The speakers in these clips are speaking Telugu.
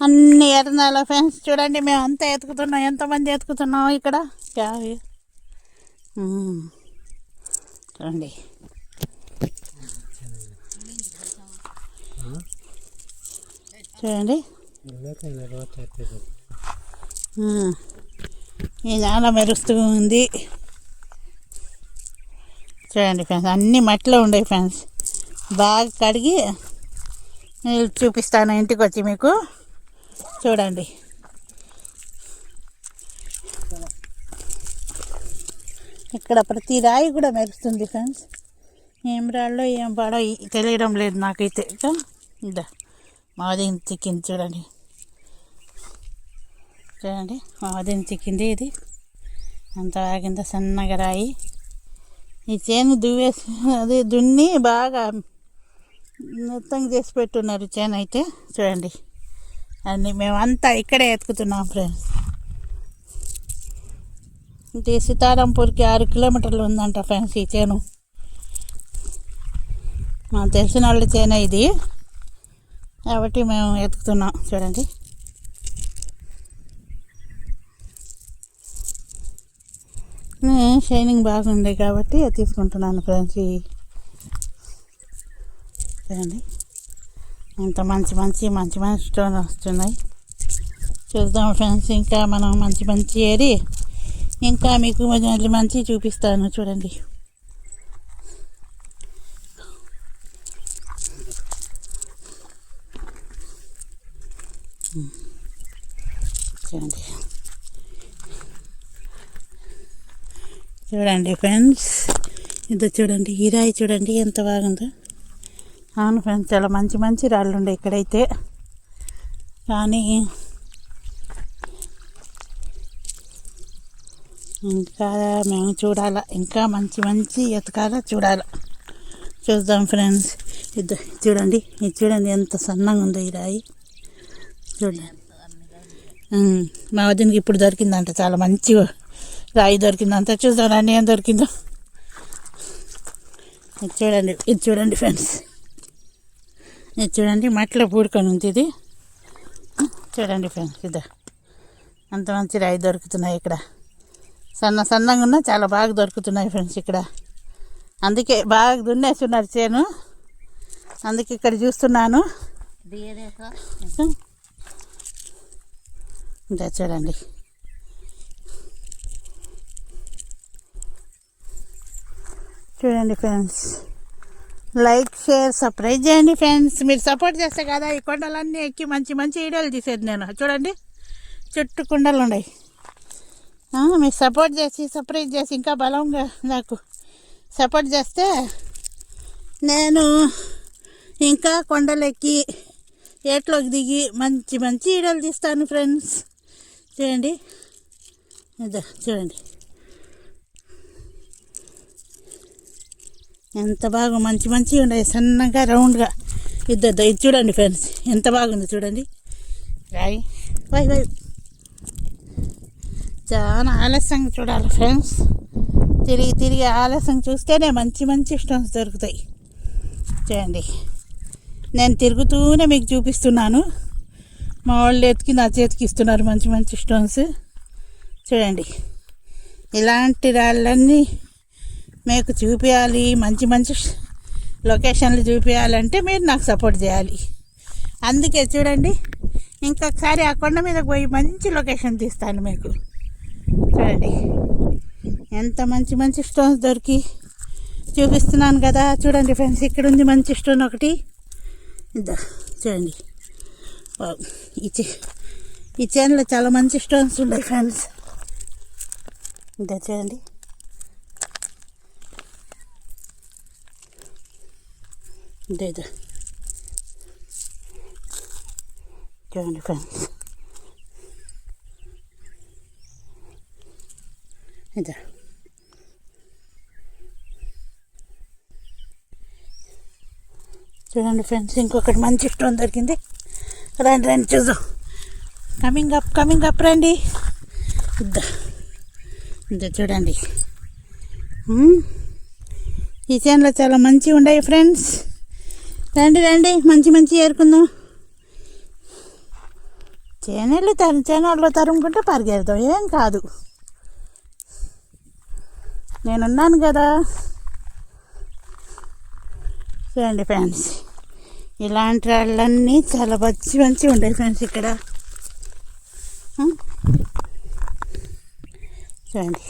అన్ని ఎర్రనాల ఫ్రెండ్స్ చూడండి, మేము అంతా ఎతుకుతున్నాం. ఎంతమంది ఎతుకుతున్నాం ఇక్కడ చూడండి. చూడండి ఈ నేల మెరుస్తూ ఉంది. చూడండి ఫ్రెండ్స్, అన్నీ మట్టిలో ఉండే ఫ్రెండ్స్. బాగా కడిగి చూపిస్తాను ఇంటికి వచ్చి మీకు. చూడండి ఇక్కడ ప్రతి రాయి కూడా మెరుస్తుంది ఫ్రెండ్స్. ఏం రాళ్ళో ఏం పాడో తెలియడం లేదు నాకైతే. ఇదా మాదిని చిక్కింది చూడండి. చూడండి మాదిని చిక్కింది. ఇది అంత ఆగింత సన్నగా రాయి. ఈ చేను దున్ని బాగా మొత్తం చేసి పెట్టున్నారు చేను అయితే. చూడండి అన్నీ మేమంతా ఇక్కడే ఎత్తుకుతున్నాం ఫ్రెండ్స్. ఇది సీతారాంపూర్కి 6 కిలోమీటర్లు ఉందంట ఫ్రెండ్స్ ఈ చేను. మాకు తెలిసిన వాళ్ళ చేను ఇది కాబట్టి మేము ఎత్తుకుతున్నాం. చూడండి షైనింగ్ బాగుంది కాబట్టి తీసుకుంటున్నాను ఫ్రెండ్స్. చూడండి ఇంత మంచి మంచి మంచి మంచి స్టోన్ వస్తున్నాయి. చూద్దాం ఫ్రెండ్స్, ఇంకా మనం మంచి మంచి ఏరి ఇంకా మీకు మళ్ళీ మంచి చూపిస్తాను. చూడండి చూడండి చూడండి ఫ్రెండ్స్, ఇది చూడండి ఈ రాయి చూడండి ఎంత బాగుందో. అవును ఫ్రెండ్స్, చాలా మంచి మంచి రాళ్ళు ఉండే ఇక్కడైతే. కానీ ఇంకా మేము చూడాలా, ఇంకా మంచి మంచి ఎతకాల చూడాల. చూద్దాం ఫ్రెండ్స్. ఇది చూడండి, ఇది చూడండి ఎంత సన్నంగా ఉందో ఈ రాయి. చూడండి మా వదినకి ఇప్పుడు దొరికిందంట, చాలా మంచి రాయి దొరికిందంట. చూద్దాం అన్నీ ఏం దొరికిందో. ఇది చూడండి, ఇది చూడండి ఫ్రెండ్స్, ఇది చూడండి మట్టిలో పూడుకొని ఉంది ఇది. చూడండి ఫ్రెండ్స్, ఇదా అంత మంచి రాయి దొరుకుతున్నాయి ఇక్కడ. సన్నగా ఉన్నా చాలా బాగా దొరుకుతున్నాయి ఫ్రెండ్స్ ఇక్కడ. అందుకే బాగా దున్నేస్తున్నారు చేను, అందుకే ఇక్కడ చూస్తున్నాను. ఇంకా చూడండి చూడండి ఫ్రెండ్స్, లైక్ షేర్ సబ్స్క్రైబ్ చేయండి ఫ్రెండ్స్. మీరు సపోర్ట్ చేస్తే కదా ఈ కొండలన్నీ ఎక్కి మంచి మంచి వీడియోలు తీసేది నేను. చూడండి చుట్టూ కొండలు ఉన్నాయి. మీరు సపోర్ట్ చేసి సబ్స్క్రైబ్ చేసి ఇంకా బలంగా నాకు సపోర్ట్ చేస్తే నేను ఇంకా కొండలెక్కి ఏట్లోకి దిగి మంచి మంచి వీడియోలు తీస్తాను ఫ్రెండ్స్. చూడండి ఇదా చూడండి ఎంత బాగా మంచి మంచిగా ఉన్నాయి, సన్నగా రౌండ్గా. ఇది చూడండి ఫ్రెండ్స్ ఎంత బాగుంది చూడండి రాయి. వై చాలా ఆలస్యంగా చూడాలి ఫ్రెండ్స్. తిరిగి తిరిగి ఆలస్యం చూస్తేనే మంచి మంచి స్టోన్స్ దొరుకుతాయి. చూడండి నేను తిరుగుతూనే మీకు చూపిస్తున్నాను. మా వాళ్ళు ఎత్తుకి నా చేతికి ఇస్తున్నారు మంచి మంచి స్టోన్స్. చూడండి ఇలాంటి రాళ్ళన్నీ మీకు చూపించాలి, మంచి మంచి లొకేషన్లు చూపించాలంటే మీరు నాకు సపోర్ట్ చేయాలి. అందుకే చూడండి ఇంకొకసారి ఆ కొండ మీదకి పోయి మంచి లొకేషన్ తీస్తాను మీకు. చూడండి ఎంత మంచి మంచి స్టోన్స్ దొరికి చూపిస్తున్నాను కదా. చూడండి ఫ్రెండ్స్, ఇక్కడ ఉంది మంచి స్టోన్ ఒకటి. ఇద్దా చూడండి ఈ చైన్లో చాలా మంచి స్టోన్స్ ఉన్నాయి ఫ్రెండ్స్. ఇద్దా చూడండి ఇదే చూడండి ఫ్రెండ్స్, ఇదా చూడండి ఫ్రెండ్స్, ఇంకొకటి మంచి స్టోన్ దొరికింది. రండి రండి చూద్దాం. కమింగ్ అప్ రండి. ఇద్దా చూడండి ఈ చేనులో చాలా మంచిగా ఉన్నాయి ఫ్రెండ్స్. రండి రండి, మంచి మంచి ఏరుకుందాం. చేనుల్లో తరుముకుంటే పరిగెడతాం, ఏం కాదు. నేనున్నాను కదా. చూడండి ఫ్రెండ్స్, ఇలాంటి వాళ్ళన్నీ చాలా మంచి మంచి ఉంటాయి ఫ్రెండ్స్ ఇక్కడ. చూడండి,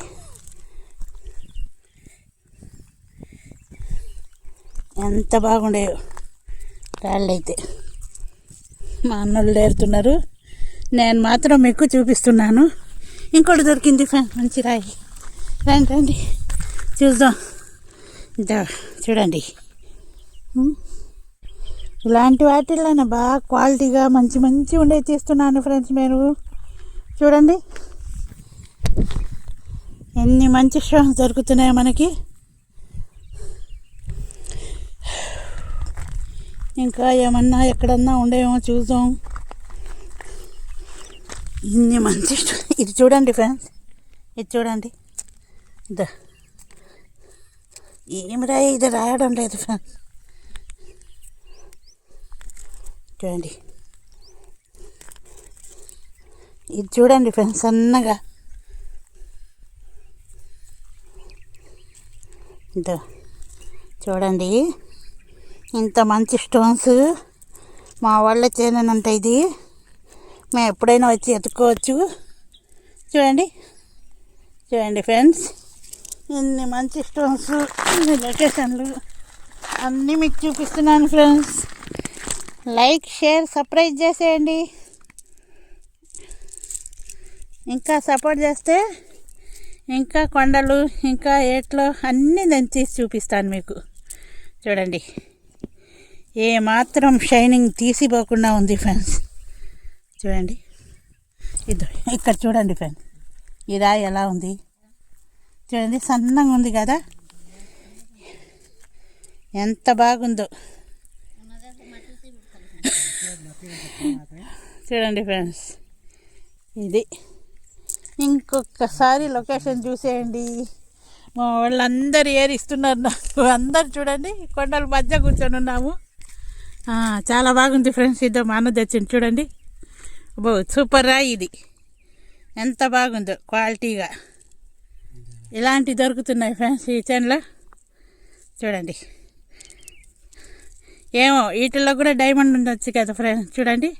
ఎంత బాగుండేవో రాళ్ళు అయితే. మా అన్నోళ్ళు ఏరుతున్నారు, నేను మాత్రం మీకు చూపిస్తున్నాను. ఇంకోటి దొరికింది ఫ్రెండ్స్, మంచి రాయి. రండి రండి చూద్దాం. చూడండి, ఇలాంటి వాటిల్లోనే బాగా క్వాలిటీగా మంచి మంచి ఉండేవి తీస్తున్నాను ఫ్రెండ్స్. మీరు చూడండి ఎన్ని మంచి స్టోన్స్ దొరుకుతున్నాయో మనకి. ఇంకా ఏమన్నా ఎక్కడన్నా ఉండేమో చూద్దాం. ఇన్ని మంచి ఇది చూడండి ఫ్రెండ్స్, ఇది చూడండి. ఏమి రాయి, ఇది రాయడం లేదు ఫ్రెండ్స్. చూడండి, ఇది చూడండి ఫ్రెండ్స్, సన్నగా. చూడండి, ఇంత మంచి స్టోన్స్ మా వాళ్ళ చేనంట ఇది. మేము ఎప్పుడైనా వచ్చి ఎత్తుకోవచ్చు. చూడండి చూడండి ఫ్రెండ్స్, ఇన్ని మంచి స్టోన్స్, ఇన్ని లొకేషన్లు అన్నీ మీకు చూపిస్తున్నాను ఫ్రెండ్స్. లైక్, షేర్, సబ్స్క్రైబ్ చేసేయండి. ఇంకా సపోర్ట్ చేస్తే ఇంకా కొండలు, ఇంకా ఏట్లో అన్నీ నేను తీసి చూపిస్తాను మీకు. చూడండి, ఏ మాత్రం షైనింగ్ తీసిపోకుండా ఉంది ఫ్రెండ్స్. చూడండి, ఇది ఇక్కడ చూడండి ఫ్రెండ్స్, ఈ రాయి ఎలా ఉంది చూడండి, సన్నగా ఉంది కదా, ఎంత బాగుందో. చూడండి ఫ్రెండ్స్, ఇది ఇంకొకసారి లొకేషన్ చూసేయండి. మా వాళ్ళందరూ ఏరిస్తున్నారు నాకు. అందరు చూడండి, కొండల మధ్య కూర్చొని ఉన్నాము. చాలా బాగుంది ఫ్రెండ్స్. ఇదో మా అన్న తెచ్చింది చూడండి. సూపర్ రాయి ఇది, ఎంత బాగుందో క్వాలిటీగా. ఇలాంటివి దొరుకుతున్నాయి ఫ్రెండ్స్ ఈ చేనులో. చూడండి, ఏమో వీటిల్లో కూడా డైమండ్ ఉండొచ్చు కదా ఫ్రెండ్స్. చూడండి,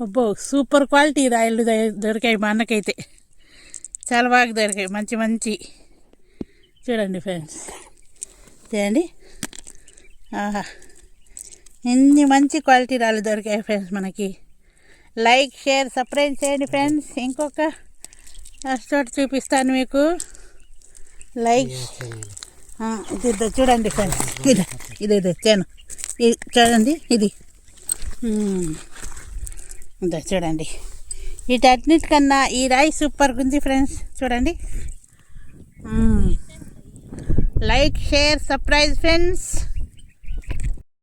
అబ్బో సూపర్ క్వాలిటీ రాయలు దొరికాయి మా అన్నకైతే. చాలా బాగా దొరికాయి, మంచి మంచి. చూడండి ఫ్రెండ్స్, చూడండి, ఆహా, ఎన్ని మంచి క్వాలిటీ రాళ్ళు దొరికాయి ఫ్రెండ్స్ మనకి. లైక్, షేర్, సబ్స్క్రైబ్ చేయండి ఫ్రెండ్స్. ఇంకొక చోట చూపిస్తాను మీకు. లైక్, ఇది చూడండి ఫ్రెండ్స్, ఇది చేను, ఇది చూడండి, ఇది ఇదో చూడండి. వీటన్నిటికన్నా ఈ రాయి సూపర్గా ఉంది ఫ్రెండ్స్. చూడండి, లైక్, షేర్, సబ్స్క్రైబ్ ఫ్రెండ్స్.